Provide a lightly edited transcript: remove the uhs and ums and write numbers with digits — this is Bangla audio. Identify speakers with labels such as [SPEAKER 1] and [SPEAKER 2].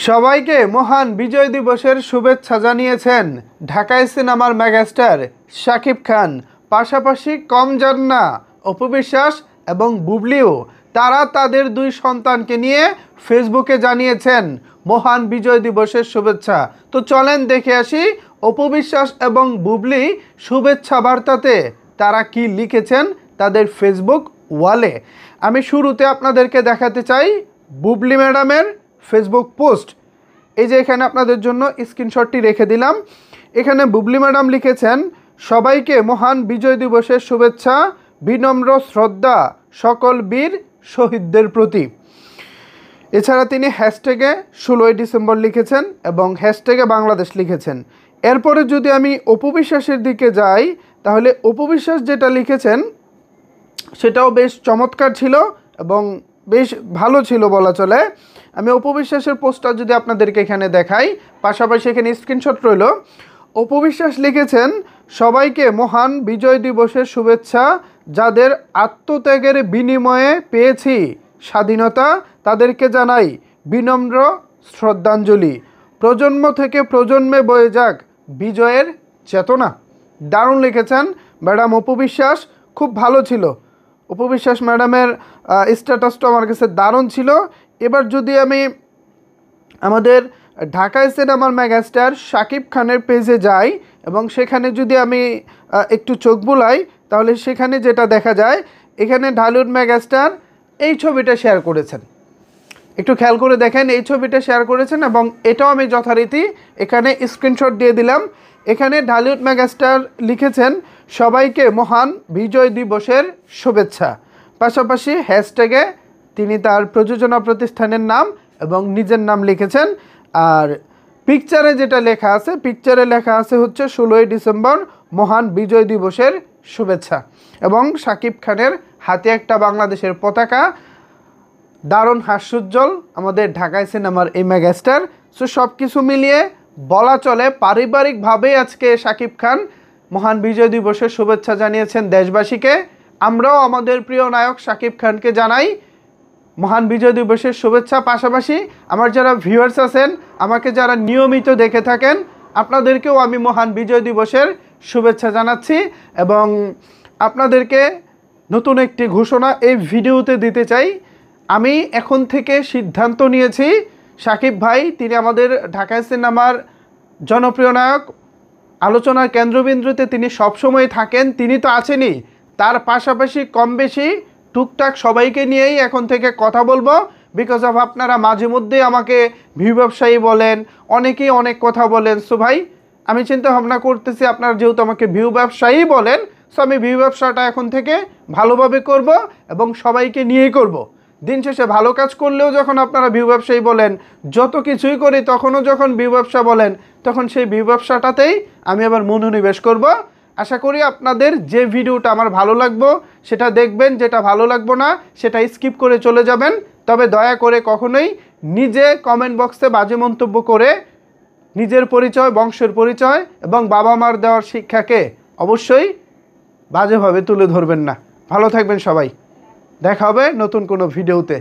[SPEAKER 1] সবাইকে মহান বিজয় দিবসের শুভেচ্ছা জানিয়েছেন ঢাকায় সিনেমার মেগাস্টার শাকিব খান। পাশাপাশি কম যান না অপু বিশ্বাস এবং বুবলিও। তারা তাদের দুই সন্তানকে নিয়ে ফেসবুকে জানিয়েছেন মহান বিজয় দিবসের শুভেচ্ছা। তো চলেন দেখে আসি অপু বিশ্বাস এবং বুবলি শুভেচ্ছা বার্তাতে তারা কি লিখেছেন তাদের ফেসবুক ওয়ালে। আমি শুরুতে আপনাদেরকে দেখাতে চাই বুবলি ম্যাডামের ফেসবুক পোস্ট। এই যে এখানে আপনাদের জন্য স্ক্রিনশটটি রেখে দিলাম। এখানে বুবলি ম্যাডাম লিখেছেন, সবাইকে মহান বিজয় দিবসের শুভেচ্ছা, বিনম্র শ্রদ্ধা সকল বীর শহীদদের প্রতি। এছাড়া তিনি হ্যাশট্যাগে 16ই ডিসেম্বর লিখেছেন এবং হ্যাশট্যাগে বাংলাদেশ লিখেছেন। এরপরে যদি আমি অপু বিশ্বাসের দিকে যাই, তাহলে অপু বিশ্বাস যেটা লিখেছেন সেটাও বেশ চমৎকার ছিল এবং বেশ ভালো ছিল বলা চলে। আমি অপু বিশ্বাসের পোস্টটা যদি আপনাদেরকে এখানে দেখাই, পাশাপাশি এখানে স্ক্রিনশট রইল। অপু বিশ্বাস লিখেছেন, সবাইকে মহান বিজয় দিবসের শুভেচ্ছা, যাদের আত্মত্যাগের বিনিময়ে পেয়েছি স্বাধীনতা, তাদেরকে জানাই বিনম্র শ্রদ্ধাঞ্জলি। প্রজন্ম থেকে প্রজন্মে বয়ে যাক বিজয়ের চেতনা। দারুণ লিখেছেন ম্যাডাম অপু বিশ্বাস, খুব ভালো ছিল। অপু বিশ্বাস ম্যাডামের স্ট্যাটাসটা আমার কাছে দারুণ ছিল। এবার যদি আমি আমাদের ঢাকায় সিনেমার মেগাস্টার শাকিব খানের পেজে যাই এবং সেখানে যদি আমি একটু চোখ বুলাই, তাহলে সেখানে যেটা দেখা যায়, এখানে ঢালিউড মেগাস্টার এই ছবিটা শেয়ার করেছেন। একটু খেয়াল করে দেখেন, এই ছবিটা শেয়ার করেছেন এবং এটাও আমি যথারীতি এখানে স্ক্রিনশট দিয়ে দিলাম। এখানে ঢালিউড মেগাস্টার লিখেছেন, সবাইকে মহান বিজয় দিবসের শুভেচ্ছা। পাশাপাশি হ্যাশট্যাগে তিনি তার প্রযোজনা প্রতিষ্ঠানের নাম এবং নিজের নাম লিখেছেন। আর পিকচারে যেটা লেখা আছে, পিকচারে লেখা আছে হচ্ছে 16ই ডিসেম্বর মহান বিজয় দিবসের শুভেচ্ছা এবং শাকিব খানের হাতে একটা বাংলাদেশের পতাকা। দারুণ হাস্যোজ্জ্বল আমাদের ঢাকায় সিনেমার এই মেগাস্টার। সো সব কিছু মিলিয়ে বলা চলে পারিবারিকভাবেই আজকে শাকিব খান মহান বিজয় দিবসের শুভেচ্ছা জানিয়েছেন দেশবাসীকে। আমরাও আমাদের প্রিয় নায়ক শাকিব খানকে জানাই মহান বিজয় দিবসের শুভেচ্ছা। পাশাপাশি আমার যারা ভিউয়ার্স আছেন, আমাকে যারা নিয়মিত দেখে থাকেন, আপনাদেরকেও আমি মহান বিজয় দিবসের শুভেচ্ছা জানাচ্ছি এবং আপনাদেরকে নতুন একটি ঘোষণা এই ভিডিওতে দিতে চাই। আমি এখন থেকে সিদ্ধান্ত নিয়েছি, শাকিব ভাই তিনি আমাদের ঢাকায় সিনেমার জনপ্রিয় নায়ক, আলোচনার কেন্দ্রবিন্দুতে তিনি সবসময় থাকেন, তিনি তো আছেনই, তার পাশাপাশি কম বেশি টুকটাক সবাইকে নিয়েই এখন থেকে কথা বলবো। বিকজ অফ আপনারা মাঝে মধ্যেই আমাকে ভিউ ব্যবসায়ী বলেন, অনেকেই অনেক কথা বলেন। সো ভাই আমি চিন্তা ভাবনা করতেছি, আপনারা যেহেতু আমাকে ভিউ ব্যবসায়ী বলেন, সো আমি ভিউ ব্যবসাটা এখন থেকে ভালোভাবে করব এবং সবাইকে নিয়েই করব। দিন শেষে ভালো কাজ করলেও যখন আপনারা ভিউ ব্যবসায়ী বলেন, যত কিছুই করি তখনও যখন ভিউ ব্যবসা বলেন, তখন সেই ভিউ ব্যবসাটাতেই আমি আবার মনোনিবেশ করব। আশা করি আপনাদের যে ভিডিওটা আমার ভালো লাগবে সেটা দেখবেন, যেটা ভালো লাগবে না সেটা স্কিপ করে চলে যাবেন। তবে দয়া করে কখনোই নিজে কমেন্ট বক্সে বাজে মন্তব্য করে নিজের পরিচয়, বংশের পরিচয় এবং বাবা মার দেওয়ার শিক্ষাকে অবশ্যই বাজেভাবে তুলে ধরবেন না। ভালো থাকবেন সবাই, দেখা হবে নতুন কোনো ভিডিওতে।